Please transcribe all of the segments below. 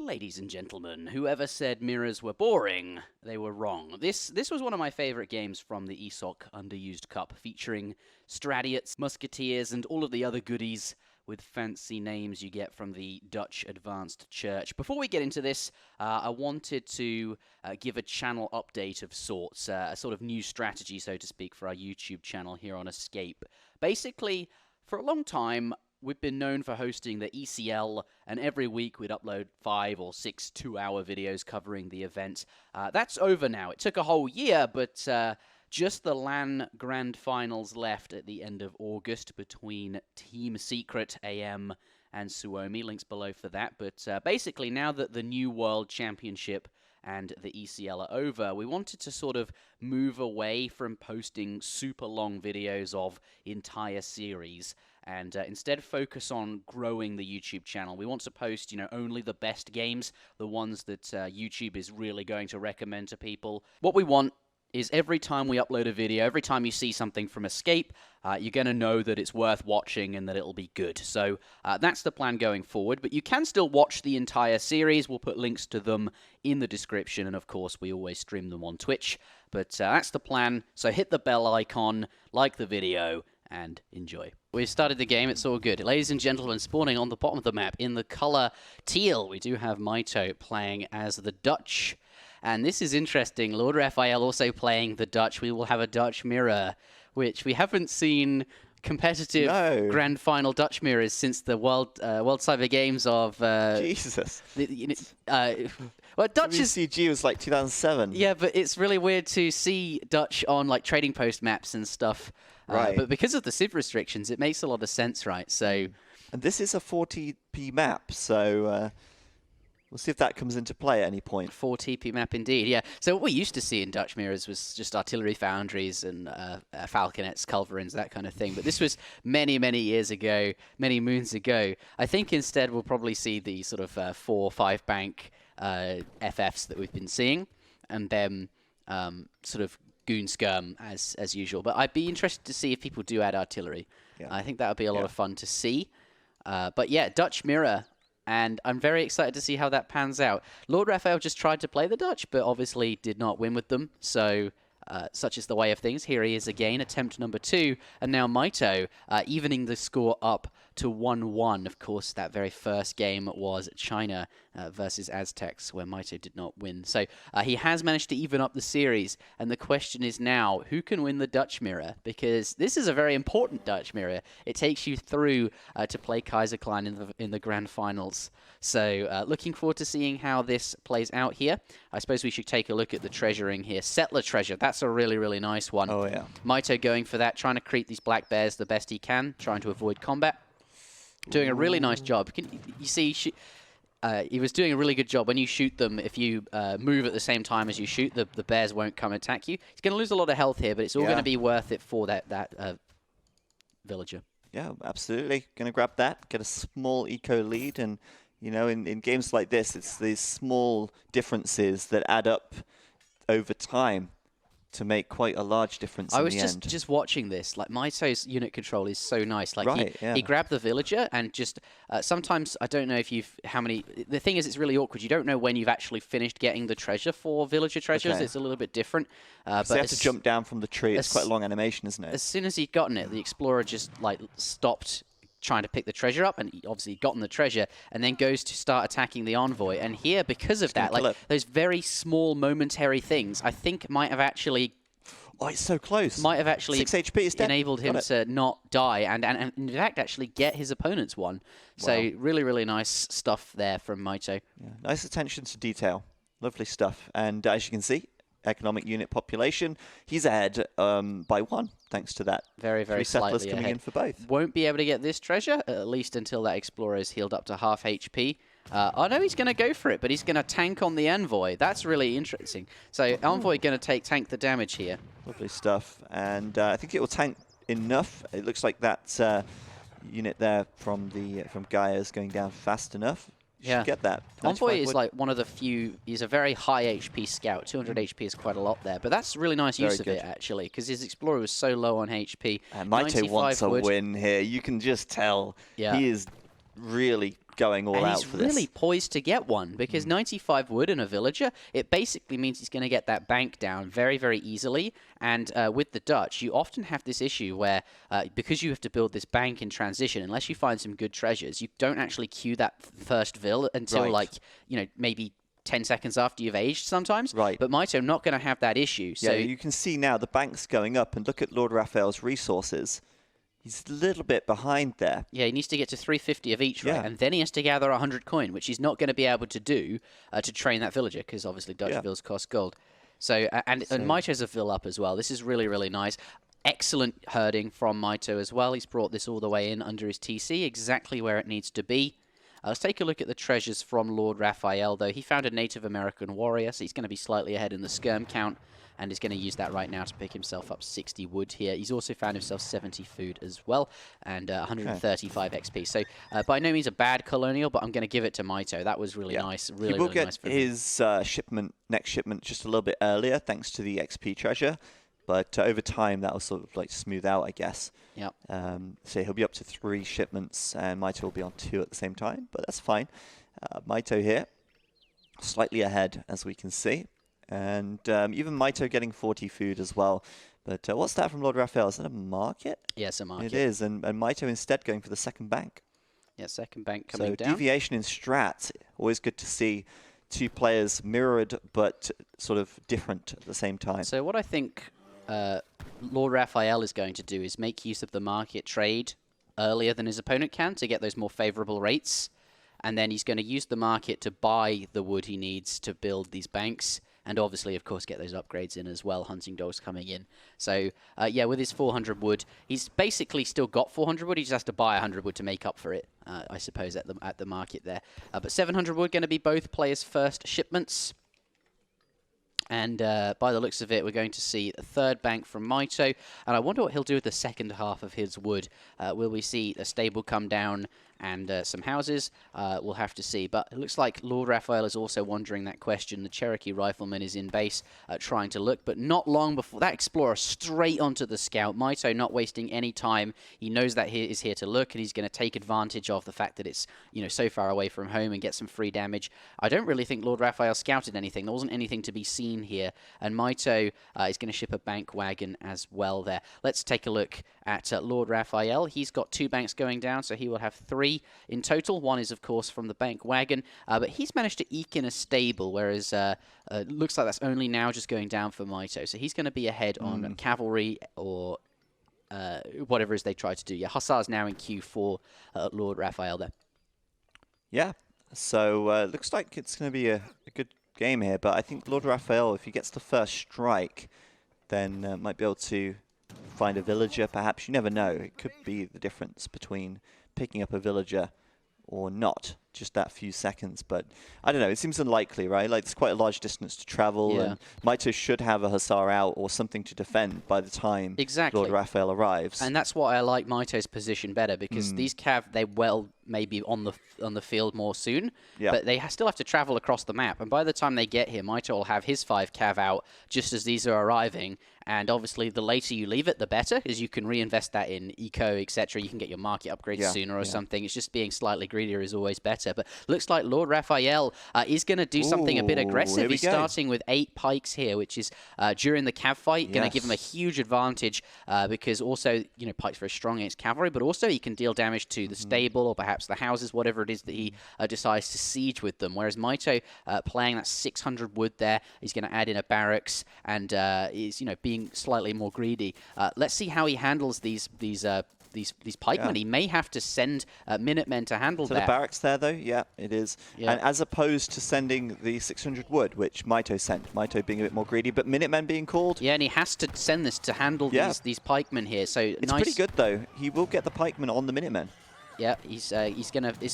Ladies and gentlemen, whoever said mirrors were boring, they were wrong. This was one of my favorite games from the ESOC Underused Cup, featuring Stradiots, Musketeers, and all of the other goodies with fancy names you get from the Dutch Advanced Church. Before we get into this, I wanted to give a channel update of sorts, a sort of new strategy, so to speak, for our YouTube channel here on Escape. Basically, for a long time, we've been known for hosting the ECL, and every week we'd upload 5 or 6 two-hour videos covering the event. That's over now. It took a whole year, but just the LAN Grand Finals left at the end of August between Team Secret, AM, and Suomi. Links below for that. But basically, now that the New World Championship and the ECL are over, we wanted to sort of move away from posting super long videos of entire series and instead focus on growing the YouTube channel. We want to post, only the best games, the ones that YouTube is really going to recommend to people. What we want is every time we upload a video, every time you see something from Escape, you're going to know that it's worth watching and that it'll be good. So that's the plan going forward, but you can still watch the entire series. We'll put links to them in the description, and of course we always stream them on Twitch. But that's the plan, so hit the bell icon, like the video, and enjoy. We've started the game, it's all good. Ladies and gentlemen, spawning on the bottom of the map in the color teal, we do have Maito playing as the Dutch. And this is interesting, Lord Raphael also playing the Dutch. We will have a Dutch mirror, which we haven't seen competitive grand final Dutch mirrors since the World Cyber Games of... Jesus. Well, Dutch WCG was like 2007. Yeah, but it's really weird to see Dutch on like trading post maps and stuff. Right. But because of the civ restrictions, it makes a lot of sense, right? So, and this is a 40p map, so we'll see if that comes into play at any point. 40p map indeed, yeah. So what we used to see in Dutch mirrors was just artillery foundries and falconets, culverins, that kind of thing. But this was many, many years ago, many moons ago. I think instead we'll probably see the sort of 4 or 5 bank FFs that we've been seeing, and then sort of goon skirm as usual. But I'd be interested to see if people do add artillery. Yeah. I think that would be a lot of fun to see. But yeah, Dutch mirror. And I'm very excited to see how that pans out. Lord Raphael just tried to play the Dutch, but obviously did not win with them. So such is the way of things. Here he is again, attempt number 2. And now Maito evening the score up to 1-1. Of course, that very first game was China versus Aztecs, where Maito did not win. So he has managed to even up the series. And the question is now, who can win the Dutch mirror? Because this is a very important Dutch mirror. It takes you through to play Kaiserklein in the grand finals. So looking forward to seeing how this plays out here. I suppose we should take a look at the treasuring here. Settler treasure, that's a really, really nice one. Oh, yeah. Maito going for that, trying to create these black bears the best he can, trying to avoid combat. Doing a really nice job. You see, he was doing a really good job. When you shoot them, if you move at the same time as you shoot, the bears won't come attack you. He's going to lose a lot of health here, but it's all going to be worth it for that villager. Yeah, absolutely. Going to grab that, get a small eco lead, and in games like this, it's these small differences that add up over time to make quite a large difference in the end. I was just watching this. Like, Maito's unit control is so nice. Like, he grabbed the villager and just... sometimes, I don't know if the thing is, it's really awkward. You don't know when you've actually finished getting the treasure for villager treasures. Okay. It's a little bit different. But they have to jump down from the tree. It's quite a long animation, isn't it? As soon as he'd gotten it, the explorer just, stopped trying to pick the treasure up, and he obviously gotten the treasure, and then goes to start attacking the envoy. And here, because of that, those very small momentary things, I think might have actually... Oh, it's so close. Might have actually 6 HP is dead. Enabled him to not die, and in fact actually get his opponent's one. So really, really nice stuff there from Maito. Yeah, nice attention to detail. Lovely stuff. And as you can see, economic unit population, he's ahead by 1, thanks to that. Very, very 3 settlers slightly coming ahead. in for both. Won't be able to get this treasure, at least until that explorer is healed up to half HP. Oh no, he's going to go for it, but he's going to tank on the envoy. That's really interesting. So envoy going to tank the damage here. Lovely stuff. And I think it will tank enough. It looks like that unit there from Gaia is going down fast enough. Yeah, get that. Envoy is like one of the few. He's a very high HP scout. 200 HP is quite a lot there, but that's really nice use of it actually, because his explorer was so low on HP. And Maito wants a win here. You can just tell he is really going all out he's for really this. poised to get one, because 95 wood and a villager, it basically means he's going to get that bank down very, very easily. And with the Dutch, you often have this issue where, because you have to build this bank in transition, unless you find some good treasures, you don't actually queue that first vill until, like, maybe 10 seconds after you've aged sometimes. Right. But Maito not going to have that issue. So yeah, you can see now the bank's going up, and look at Lord Raphael's resources. He's a little bit behind there. yeah, he needs to get to 350 of each, right? Yeah. And then he has to gather 100 coin, which he's not going to be able to do to train that villager, because obviously Dutch vills cost gold. So, and Maito's a vill up as well. This is really, really nice. Excellent herding from Maito as well. He's brought this all the way in under his TC, exactly where it needs to be. Let's take a look at the treasures from Lord Raphael, though. He found a Native American warrior, so he's going to be slightly ahead in the skirm count, and is going to use that right now to pick himself up 60 wood here. He's also found himself 70 food as well, and 135 XP. So by no means a bad colonial, but I'm going to give it to Maito. That was really nice. Really, he will really nice get for him. his next shipment just a little bit earlier, thanks to the XP treasure. But over time, that will sort of like smooth out, I guess. Yep. So he'll be up to 3 shipments, and Maito will be on 2 at the same time, but that's fine. Maito here, slightly ahead, as we can see. And even Maito getting 40 food as well. But what's that from Lord Raphael? Is that a market? Yes, a market. It is, and Maito instead going for the second bank. Yeah, second bank coming so down. Deviation in strats, always good to see 2 players mirrored, but sort of different at the same time. So what I think Lord Raphael is going to do is make use of the market trade earlier than his opponent can to get those more favorable rates. And then he's going to use the market to buy the wood he needs to build these banks. And obviously, of course, get those upgrades in as well, hunting dogs coming in. So, yeah, with his 400 wood, he's basically still got 400 wood. He just has to buy 100 wood to make up for it, I suppose, at the market there. But 700 wood going to be both players' first shipments. And by the looks of it, we're going to see a third bank from Maito. And I wonder what he'll do with the second half of his wood. Will we see a stable come down and some houses? We'll have to see. But it looks like Lord Raphael is also wondering that question. The Cherokee Rifleman is in base trying to look, but not long before that Explorer straight onto the scout. Maito not wasting any time. He knows that he is here to look, and he's going to take advantage of the fact that it's, you know, so far away from home and get some free damage. I don't really think Lord Raphael scouted anything. There wasn't anything to be seen here, and Maito is going to ship a bank wagon as well there. Let's take a look at Lord Raphael. He's got 2 banks going down, so he will have 3 in total. 1 is, of course, from the bank wagon, but he's managed to eke in a stable, whereas looks like that's only now just going down for Maito. So he's going to be ahead on cavalry or whatever it is they try to do. Yeah, Hussars now in Q4, Lord Raphael there. Yeah, so looks like it's going to be a good game here, but I think Lord Raphael, if he gets the first strike, then might be able to find a villager, perhaps. You never know. It could be the difference between picking up a villager or not, just that few seconds. But I don't know, it seems unlikely, right? Like, it's quite a large distance to travel, and Maito should have a Hussar out or something to defend by the time Lord Raphael arrives. And that's why I like Maito's position better, because these cav, they may be on the field more soon, but they still have to travel across the map. And by the time they get here, Maito will have his 5 cav out just as these are arriving. And obviously, the later you leave it, the better, because you can reinvest that in eco, etc. You can get your market upgrades sooner or something. It's just being slightly greedier is always better. But looks like Lord Raphael is going to do something a bit aggressive. He's starting with 8 pikes here, which is during the cav fight going to give him a huge advantage, because also, you know, pike's very strong against cavalry, but also he can deal damage to the stable or perhaps the houses, whatever it is that he decides to siege with them. Whereas Maito playing that 600 wood there, he's going to add in a barracks and is, you know, being slightly more greedy. Let's see how he handles these pikemen. He may have to send Minutemen to handle that. So the barracks there, though, it is. And as opposed to sending the 600 wood, which Maito sent, Maito being a bit more greedy, but Minutemen being called. Yeah, and he has to send this to handle these pikemen here. So it's pretty good, though. He will get the pikemen on the Minutemen. Yeah, he's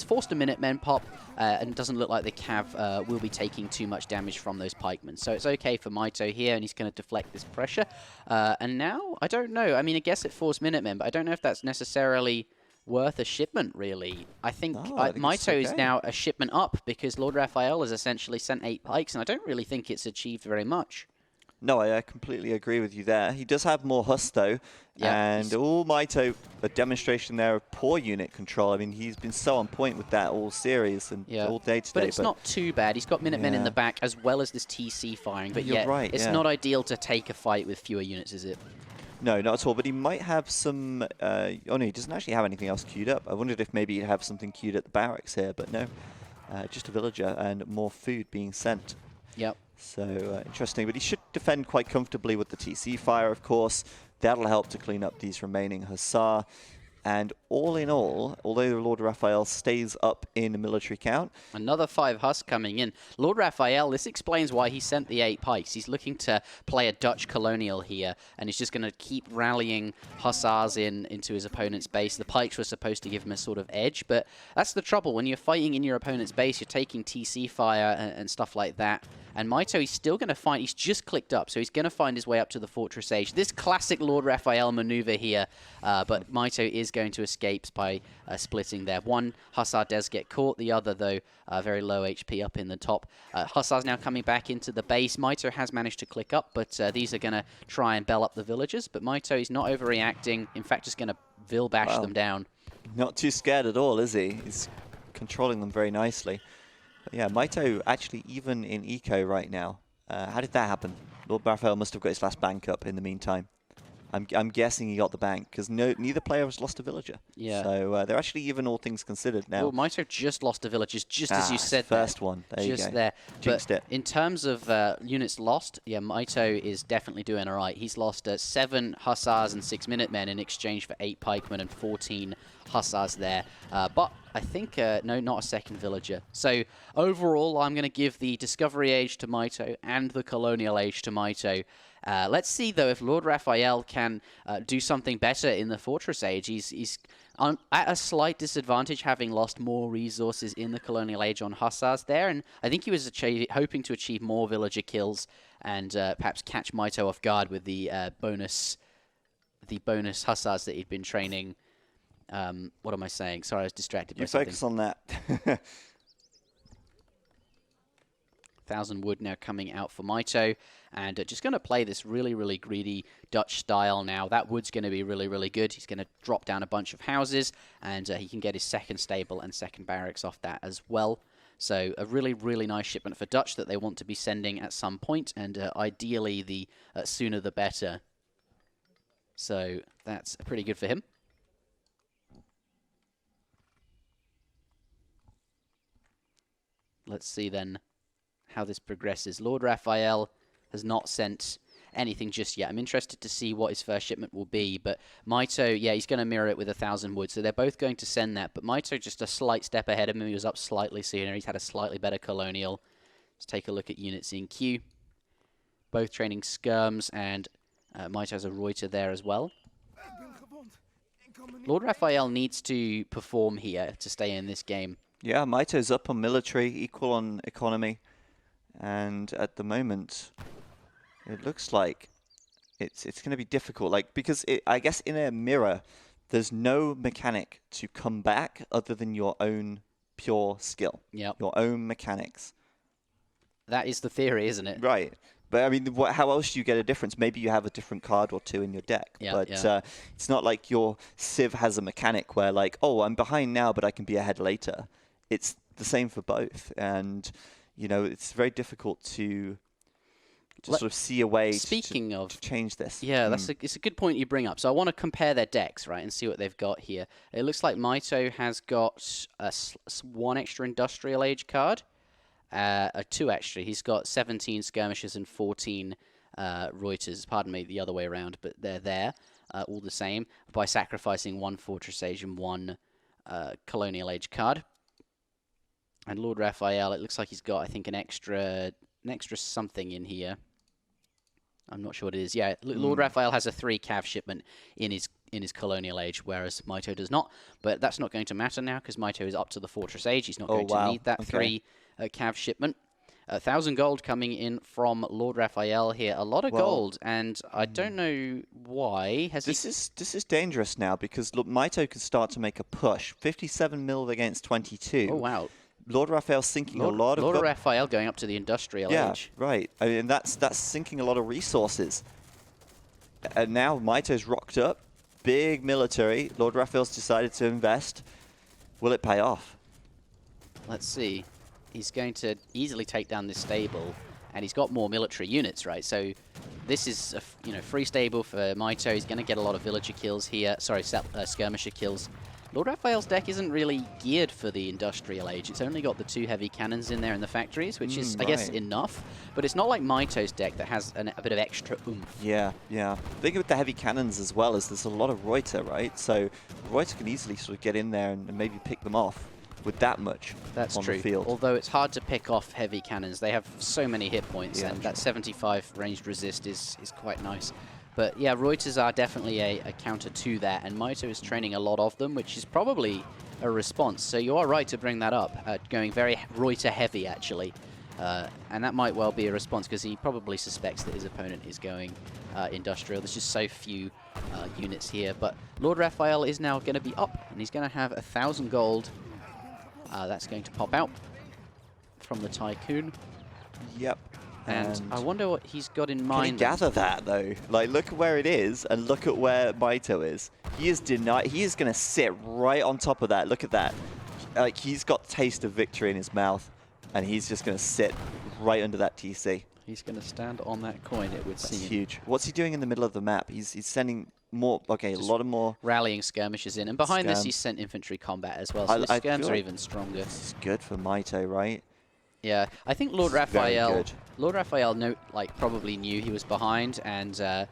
forced a Minutemen pop, and it doesn't look like the cav will be taking too much damage from those pikemen. So it's okay for Maito here, and he's going to deflect this pressure. And now, I don't know. I mean, I guess it forced Minutemen, but I don't know if that's necessarily worth a shipment, really. I think Maito is now a shipment up, because Lord Raphael has essentially sent 8 pikes, and I don't really think it's achieved very much. No, I completely agree with you there. He does have more Hus, though. Yeah, And Maito, a demonstration there of poor unit control. I mean, he's been so on point with that all series and all day today. But it's not too bad. He's got Minutemen in the back as well as this TC firing. But you're right, it's not ideal to take a fight with fewer units, is it? No, not at all. But he might have some... oh, no, he doesn't actually have anything else queued up. I wondered if maybe he'd have something queued at the barracks here. But no, just a villager and more food being sent. Yep. So interesting. But he should defend quite comfortably with the TC fire, of course. That'll help to clean up these remaining Hussar. And all in all, although the Lord Raphael stays up in military count. Another 5 Huss coming in. Lord Raphael, this explains why he sent the 8 pikes. He's looking to play a Dutch colonial here, and he's just going to keep rallying Hussars into his opponent's base. The pikes were supposed to give him a sort of edge, but that's the trouble. When you're fighting in your opponent's base, you're taking TC fire and stuff like that. And Maito, he's still going to find... He's just clicked up, so he's going to find his way up to the Fortress Age. This classic Lord Raphael maneuver here, but Maito is going to escape by splitting there. One Hussar does get caught, the other, though, very low HP up in the top. Hussar's now coming back into the base. Maito has managed to click up, but these are going to try and bell up the villagers. But Maito is not overreacting. In fact, just going to bash them down. Not too scared at all, is he? He's controlling them very nicely. But yeah, Maito actually even in eco right now. How did that happen? Lord Raphael must have got his last bank up in the meantime. I'm guessing he got the bank because neither player has lost a villager. Yeah. So they're actually even, all things considered now. Well, Maito just lost a villager, just as you said. First one. There you go. Just there. Jinxed it. In terms of units lost, yeah, Maito is definitely doing all right. He's lost 7 Hussars and 6 Minutemen in exchange for 8 pikemen and 14 Hussars there. But I think, no, not a second villager. So overall, I'm going to give the Discovery Age to Maito and the Colonial Age to Maito. Let's see, though, if Lord Raphael can do something better in the Fortress Age. He's at a slight disadvantage, having lost more resources in the Colonial Age on Hussars there, and I think he was hoping to achieve more villager kills and perhaps catch Maito off guard with the bonus Hussars that he'd been training. What am I saying? Sorry, I was distracted by something. You focus on that. 1,000 wood now coming out for Maito, and just going to play this really, really greedy Dutch style now. That wood's going to be really, really good. He's going to drop down a bunch of houses, and he can get his second stable and second barracks off that as well. So a really, really nice shipment for Dutch that they want to be sending at some point, and ideally the sooner the better. So that's pretty good for him. Let's see then how this progresses. Lord Raphael has not sent anything just yet. I'm interested to see what his first shipment will be, but Maito, yeah, he's going to mirror it with 1,000 wood, so they're both going to send that, but Maito just a slight step ahead of him. He was up slightly sooner. He's had a slightly better colonial. Let's take a look at units in queue. Both training skirms, and Maito has a Reuter there as well. Lord Raphael needs to perform here to stay in this game. Yeah, Maito's up on military, equal on economy. And at the moment, it looks like it's going to be difficult. Like, because I guess in a mirror, there's no mechanic to come back other than your own pure skill. Yep. Your own mechanics. That is the theory, isn't it? Right. But I mean, how else do you get a difference? Maybe you have a different card or two in your deck. Yeah, but yeah. It's not like your Civ has a mechanic where like, oh, I'm behind now, but I can be ahead later. It's the same for both. And you know, it's very difficult to sort of see a way to change this. Yeah, it's a good point you bring up. So I want to compare their decks, right, and see what they've got here. It looks like Maito has got one extra Industrial Age card, 2 extra. He's got 17 Skirmishers and 14 Reuters. Pardon me, the other way around, but they're there, all the same, by sacrificing 1 Fortress Age and 1 Colonial Age card. And Lord Raphael, it looks like he's got, I think, an extra something in here. I'm not sure what it is. Yeah, Lord Raphael has a 3 cav shipment in his Colonial Age, whereas Maito does not. But that's not going to matter now, because Maito is up to the Fortress Age. He's not going to need that 3 cav shipment. 1,000 gold coming in from Lord Raphael here. A lot of gold, and I don't know why. This is dangerous now, because look, Maito can start to make a push. 57 mil against 22. Oh, wow. Lord Raphael's sinking a lot of... Lord Raphael going up to the industrial age. Right. I mean, that's sinking a lot of resources. And now Maito's rocked up. Big military. Lord Raphael's decided to invest. Will it pay off? Let's see. He's going to easily take down this stable, and he's got more military units, right? So this is a free stable for Maito. He's going to get a lot of villager kills here. Sorry, skirmisher kills. Lord Raphael's deck isn't really geared for the industrial age. It's only got the 2 heavy cannons in there in the factories, which is, I guess, enough. But it's not like Maito's deck that has a bit of extra oomph. Yeah, yeah. The thing with the heavy cannons as well is there's a lot of Reuter, right? So Reuter can easily sort of get in there and maybe pick them off with that much on the field. Although it's hard to pick off heavy cannons. They have so many hit points, and that 75 ranged resist is quite nice. But yeah, Reuters are definitely a counter to that, and Maito is training a lot of them, which is probably a response. So you are right to bring that up, going very Reuter heavy, actually. And that might well be a response, because he probably suspects that his opponent is going industrial. There's just so few units here. But Lord Raphael is now going to be up, and he's going to have 1,000 gold. That's going to pop out from the Tycoon. Yep. And I wonder what he's got in mind. Can he gather that, though? Like, look at where it is, and look at where Maito is. He is denied. He is going to sit right on top of that. Look at that. Like, he's got taste of victory in his mouth, and he's just going to sit right under that TC. He's going to stand on that coin, it would seem. That's huge. What's he doing in the middle of the map? He's sending more, a lot of more... rallying skirmishes in. And behind this, he's sent infantry combat as well, so the skirms are even stronger. This is good for Maito, right? Yeah, I think Lord Raphael probably knew he was behind, and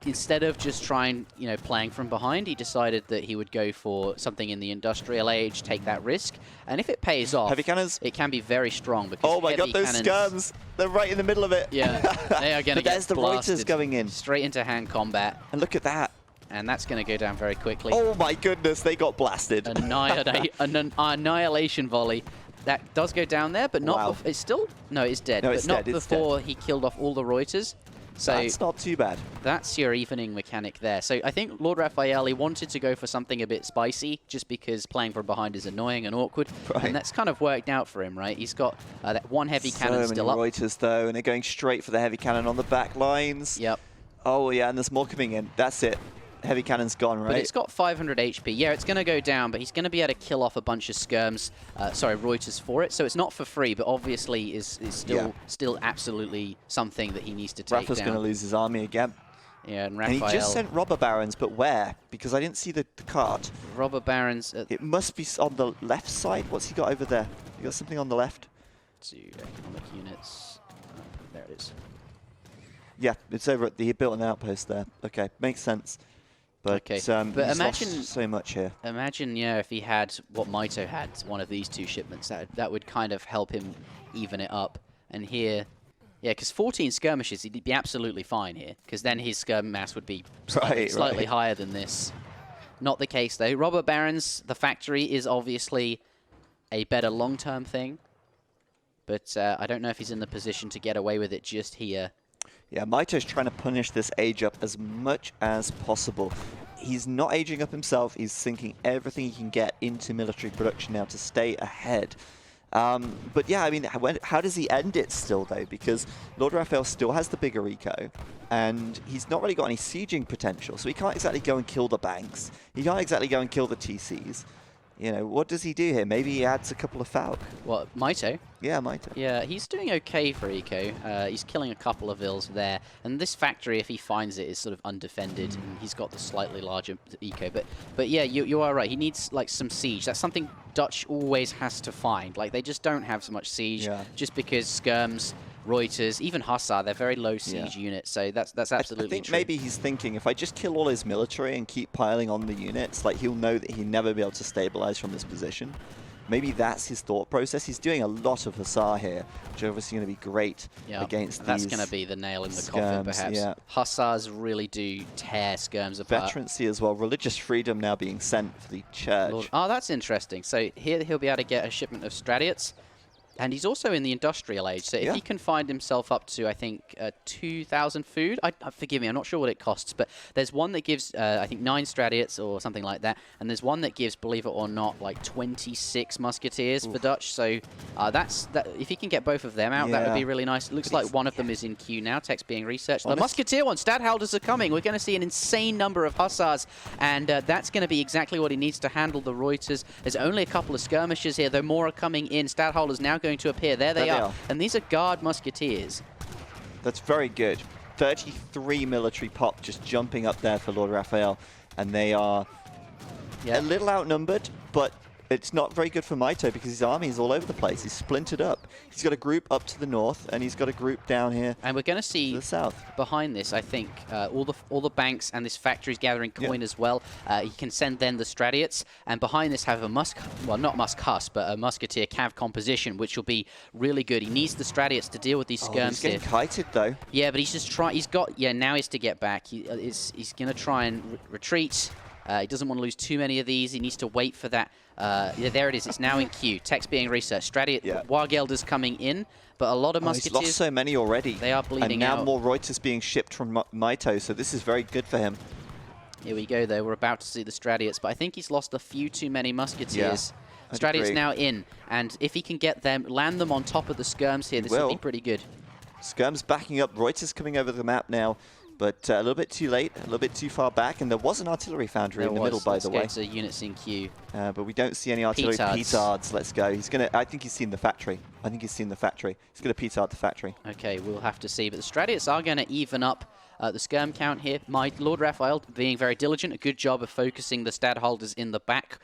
instead of just playing from behind, he decided that he would go for something in the industrial age, take that risk, and if it pays off, heavy cannons, it can be very strong. Because oh my god, those skirms! They're right in the middle of it. Yeah, they are going to get there's the Reuters going in straight into hand combat, and look at that. And that's going to go down very quickly. Oh my goodness, they got blasted. An annihilation volley. That does go down there, but not. Wow. It's still it's dead. No, but it's not dead. before he killed off all the Reuters. So that's not too bad. That's your evening mechanic there. So I think Lord Raphael, he wanted to go for something a bit spicy, just because playing from behind is annoying and awkward, and that's kind of worked out for him, right? He's got that one heavy cannon still up. Reuters though, and they're going straight for the heavy cannon on the back lines. Yep. Oh yeah, and there's more coming in. That's it. Heavy cannon's gone, right? But it's got 500 HP. Yeah, it's going to go down, but he's going to be able to kill off a bunch of skirms, Reuters for it. So it's not for free, but obviously is still absolutely something that he needs to take Rafa's down. going to lose his army again. Yeah, and Raphael... And he just sent robber barons, but where? Because I didn't see the card. Robber barons... It must be on the left side. What's he got over there? He got something on the left. To economic units. There it is. Yeah, it's over at he built an outpost there. Okay, makes sense. But, okay. But imagine so much here. Imagine, if he had what Maito had, one of these 2 shipments, that would kind of help him even it up. And here, because 14 skirmishes, he'd be absolutely fine here, because then his skirm mass would be slightly higher than this. Not the case though. Robber barons, the factory is obviously a better long-term thing, but I don't know if he's in the position to get away with it just here. Yeah, Maito's trying to punish this age up as much as possible. He's not aging up himself. He's sinking everything he can get into military production now to stay ahead. But yeah, I mean, how does he end it still, though? Because Lord Raphael still has the bigger eco, and he's not really got any sieging potential, so he can't exactly go and kill the banks. He can't exactly go and kill the TCs. What does he do here? Maybe he adds a couple of Falc. What, Maito? Yeah, Maito. Yeah, he's doing okay for eco. He's killing a couple of vills there. And this factory, if he finds it, is sort of undefended. And he's got the slightly larger eco. But yeah, you are right. He needs, some siege. That's something Dutch always has to find. They just don't have so much siege. Just because skirms, Reuters, even Hussar, they're very low siege units, so that's absolutely true. I think true. maybe he's thinking, if I just kill all his military and keep piling on the units, he'll know that he'll never be able to stabilize from this position. Maybe that's his thought process. He's doing a lot of Hussar here, which are obviously going to be great against these That's going to be the nail in the coffin, perhaps. Yeah. Hussars really do tear skirms apart. Veterancy as well. Religious freedom now being sent for the church. Oh, that's interesting. So here he'll be able to get a shipment of Stradiots. And he's also in the industrial age, so if he can find himself up to, I think, 2,000 food, forgive me, I'm not sure what it costs, but there's one that gives, I think, 9 Stradiots or something like that, and there's one that gives, believe it or not, like 26 Musketeers for Dutch, so if he can get both of them out, that would be really nice. It looks like one of them is in queue now, tech's being researched. The Musketeer one, Stadholders are coming. We're going to see an insane number of Hussars, and that's going to be exactly what he needs to handle the Reuters. There's only a couple of skirmishers here, though more are coming in. Stadholders now going to appear. There they are. And these are guard Musketeers. That's very good. 33 military pop just jumping up there for Lord Raphael. And they are a little outnumbered, but it's not very good for Maito because his army is all over the place. He's splintered up. He's got a group up to the north, and he's got a group down here. And we're going to see the south behind this. I think all the banks and this factory's gathering coin as well. He can send then the Stradiots, and behind this have a not Musk-Huss, but a Musketeer Cav composition, which will be really good. He needs the Stradiots to deal with these skirms. He's getting kited though. Yeah, but he's just trying. He's got now he's to get back. He's going to try and retreat. He doesn't want to lose too many of these. He needs to wait for that. There it is. It's now in queue. Tech's being researched. Waardgelders coming in, but a lot of Musketeers. He's lost so many already. They are bleeding out. And now more Reuters being shipped from Maito, so this is very good for him. Here we go, though. We're about to see the Stradiots, but I think he's lost a few too many Musketeers. Stradiots now in, and if he can get them, land them on top of the skirms here, this will be pretty good. Skirms backing up. Reuters coming over the map now. But a little bit too late, a little bit too far back, and there was an artillery foundry in the middle, by the way. There units in queue. But we don't see any artillery. Petards, let's go. He's gonna. I think he's seen the factory. He's gonna petard the factory. Okay, we'll have to see. But the Stradiots are going to even up the skirm count here. Lord Raphael being very diligent, a good job of focusing the Stadholders in the back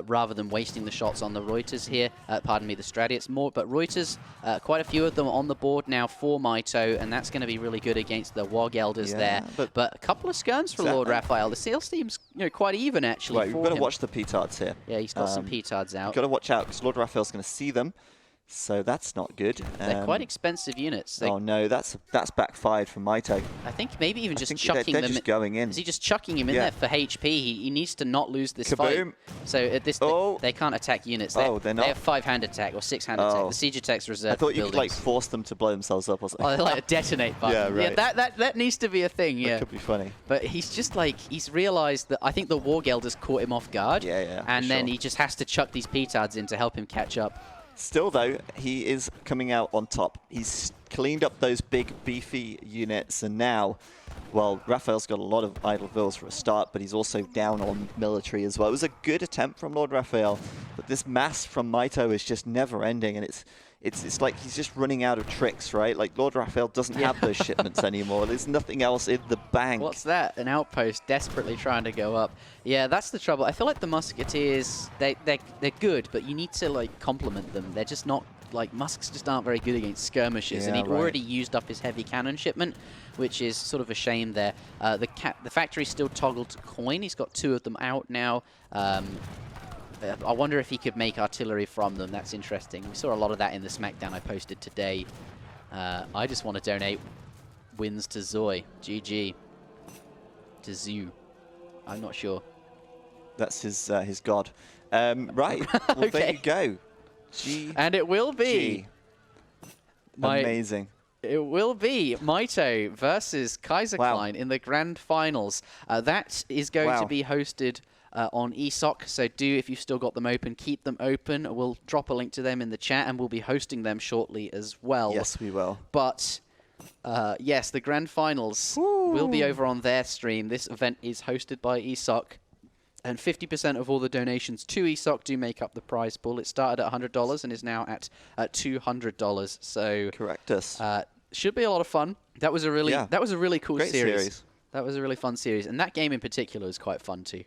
rather than wasting the shots on the Reuters here. Pardon me, the Stradiots more, but Reuters, quite a few of them on the board now for Maito, and that's going to be really good against the Waardgelders there. But a couple of skirms for Lord Raphael. The sales team's quite even actually. Right, we've got to watch the petards here. Yeah, he's got some petards out. You've got to watch out because Lord Raphael's going to see them. So that's not good. They're quite expensive units. Oh no, that's backfired from Maito. I think maybe even just chucking them. Just going in. Is he just chucking him in there for HP? He needs to not lose this fight. So at this, they can't attack units. They're not. They have 5-hand attack or 6-hand attack. The siege attack's reserved. I thought you could like force them to blow themselves up or something. Oh, they like a detonate button. Yeah, right. Yeah, that needs to be a thing. Yeah, that could be funny. But he's just he's realised that I think the Waardgelders caught him off guard. Yeah. And then he just has to chuck these petards in to help him catch up. Still, though, he is coming out on top. He's cleaned up those big, beefy units, and now, well, Raphael's got a lot of idle vills for a start, but he's also down on military as well. It was a good attempt from Lord Raphael, but this mass from Maito is just never-ending, and it's like he's just running out of tricks, right? Like, Lord Raphael doesn't have those shipments anymore. There's nothing else in the bank. What's that? An outpost desperately trying to go up. Yeah, that's the trouble. I feel like the Musketeers, they're good, but you need to, complement them. They're just not, Musks just aren't very good against skirmishers, and he'd already used up his heavy cannon shipment, which is sort of a shame there. The factory's still toggled to coin. He's got 2 of them out now. I wonder if he could make artillery from them. That's interesting. We saw a lot of that in the SmackDown I posted today. I just want to donate wins to Zoy. GG. To Zoo. I'm not sure. That's his god. Right. Well, there you go. And it will be. Amazing. It will be Maito versus Kaiser Klein in the grand finals. That is going to be hosted on ESOC, so if you've still got them open, keep them open. We'll drop a link to them in the chat, and we'll be hosting them shortly as well. Yes, we will. But yes, the grand finals will be over on their stream. This event is hosted by ESOC, and 50% of all the donations to ESOC do make up the prize pool. It started at $100 and is now at $200. So correct us. Should be a lot of fun. That was a really cool series. That was a really fun series, and that game in particular is quite fun too.